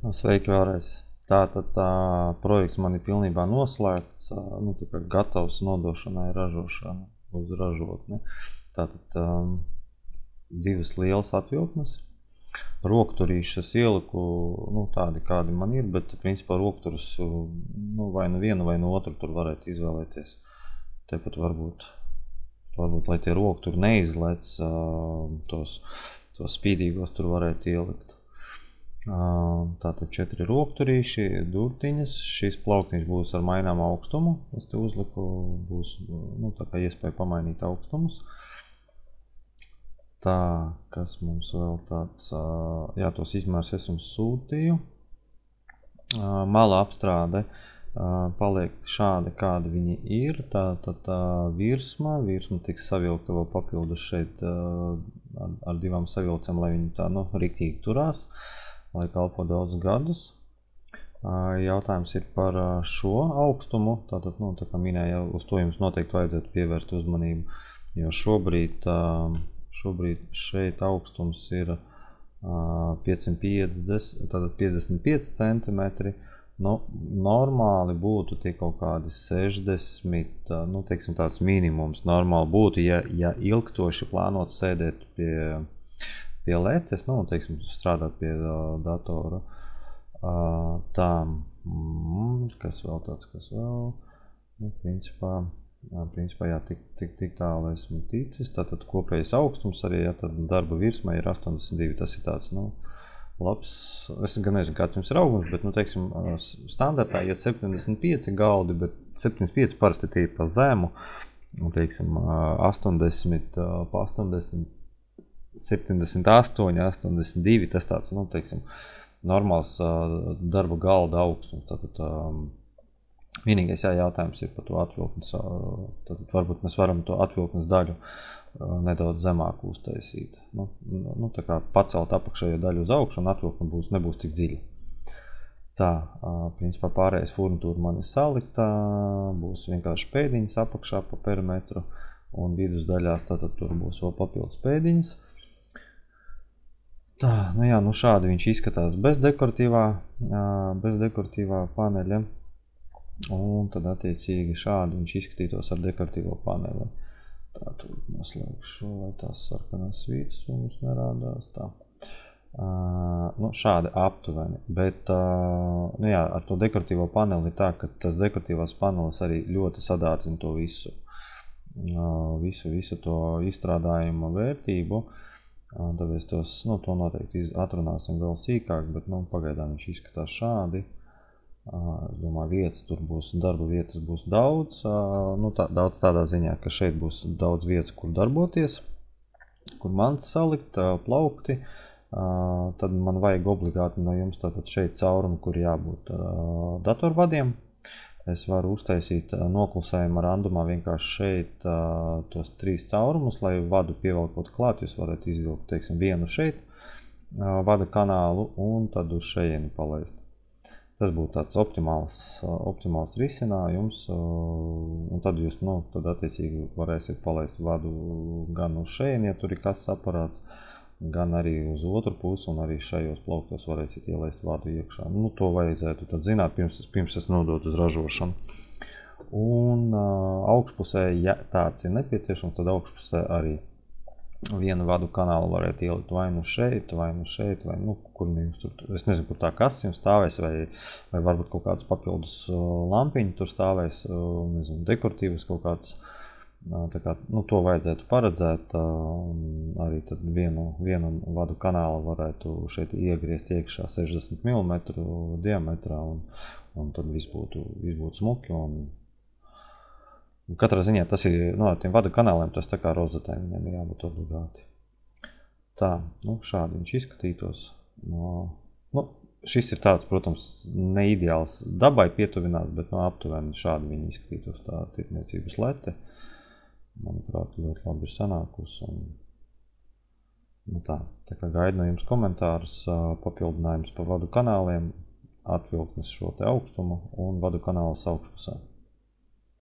Sveiki vēlreiz. Tātad projekts man ir pilnībā noslēgts, tā kā gatavs nodošanai ražošana uz ražotni. Tātad divas lielas atvilknes. Rokturīšas ieliku, tādi kādi man ir, bet principā rokturus vai nu vienu vai nu otru tur varētu izvēlēties. Tepat varbūt lai tie rokturi neizlec, tos spīdīgos tur varētu ielikt. Tātad 4 rokturīši, durtiņas. Šis plauktiņš būs ar maināmu augstumu. Es te uzliku, būs tā kā iespēja pamainīt augstumus. Tā, kas mums vēl tāds, tos izmērs es jums sūtīju. Mala apstrāde paliek šādi, kādi viņi ir. Tātad virsma tiks savilkta vēl papildus šeit ar divām savilcēm, lai viņi tā, riktīgi turās, lai kalpo daudz gadus. Jautājums ir par šo augstumu. Tātad, tā kā minēju, uz to jums noteikti vajadzētu pievērst uzmanību, jo šobrīd šeit augstums ir 55 centimetri. Normāli būtu tie kaut kādi 60, teiksim tāds minimums normāli būtu, ja ilgstoši plānot sēdēt pie letes, teiksim, strādāt pie datora. Tā, kas vēl tāds, principā jā, tik tālu esmu ticis. Tātad kopējais augstums arī, tad darba virsmai ir 82, tas ir tāds, labs. Es gan nezinu, kāds jums ir augums, bet, teiksim, standartā ir 75 galdi, bet 75 parasti tie ir pa zemu, teiksim, 80, 78, 82, tas tāds, teiksim, normāls darba galda augstums. Tātad, vienīgais jautājums ir par to atvilknes. Tātad varbūt mēs varam to atvilknes daļu nedaudz zemāk uztaisīt. Tā kā pacelt apakšējo daļu uz augšu un atvilkne nebūs tik dziļa. Tā, principā pārējais furnitūra man ir salikta, būs vienkārši pēdiņas apakšā pa perimetru un vidus daļās tātad tur būs vēl papildus pēdiņas. Tā, šādi viņš izskatās bez dekoratīvā paneļa. Un tad attiecīgi šādi viņš izskatītos ar dekoratīvo paneli. Tā, tur noslēgšu, lai tās sarkanās svītas mums nerādās. Tā. Šādi aptuveni. Bet, ar to dekoratīvo paneli ir tā, ka tas dekoratīvās panelis arī ļoti sadārdzina to visu to izstrādājuma vērtību. Tāpēc to noteikti atrunāsim vēl sīkāk, bet, pagaidām viņš izskatās šādi. Es domāju, darba vietas būs daudz, daudz tādā ziņā, ka šeit būs daudz vietas, kur darboties, kur mantas salikt, plaukti. Tad man vajag obligāti no jums tātad šeit caurumi, kur jābūt datorvadiem. Es varu uztaisīt noklusējumu randumā vienkārši šeit tos 3 caurumus, lai vadu pievelkot klāt, jūs varētu izvilkt, teiksim, vienu šeit vada kanālu un tad uz šejieni palaist. Tas būtu tāds optimāls risinājums, un tad jūs, tad attiecīgi varēsiet palaist vadu gan uz šejieni, ja tur ir kases aparāts, gan arī uz otru pusi, un arī šajos plauktos varēsiet ielaist vadu iekšā. To vajadzētu tad zināt, pirms es nodotu uz ražošanu. Un augšpusē, ja tāds ir nepieciešams, tad augšpusē arī vienu vadu kanālu varētu ielikt vai nu šeit, vai kur jums tur, es nezinu, kur tā kases jums stāvēs, vai varbūt kaut kāds papildus lampiņi tur stāvēs, nezinu, dekoratīvas kaut kāds. Tā kā, to vajadzētu paredzēt, arī tad vienu vadu kanālu varētu šeit iegriezt iekšā 60 mm diametrā, un tad viss būtu smuki, un katrā ziņā tas ir, ar tiem vadu kanāliem tas tā kā rozetēm viņiem jābūt obligāti. Tā, šādi viņš izskatītos. Šis ir tāds, protams, neideāls dabai pietuvināts, bet aptuveni šādi viņi izskatītos, tā tirdzniecības lete. Manuprāt, ļoti labi ir sanākusi. Tā kā gaidu no jums komentārus, papildinājums par vadu kanāliem, atvilknes šo te augstumu un vadu kanālas augšpusē.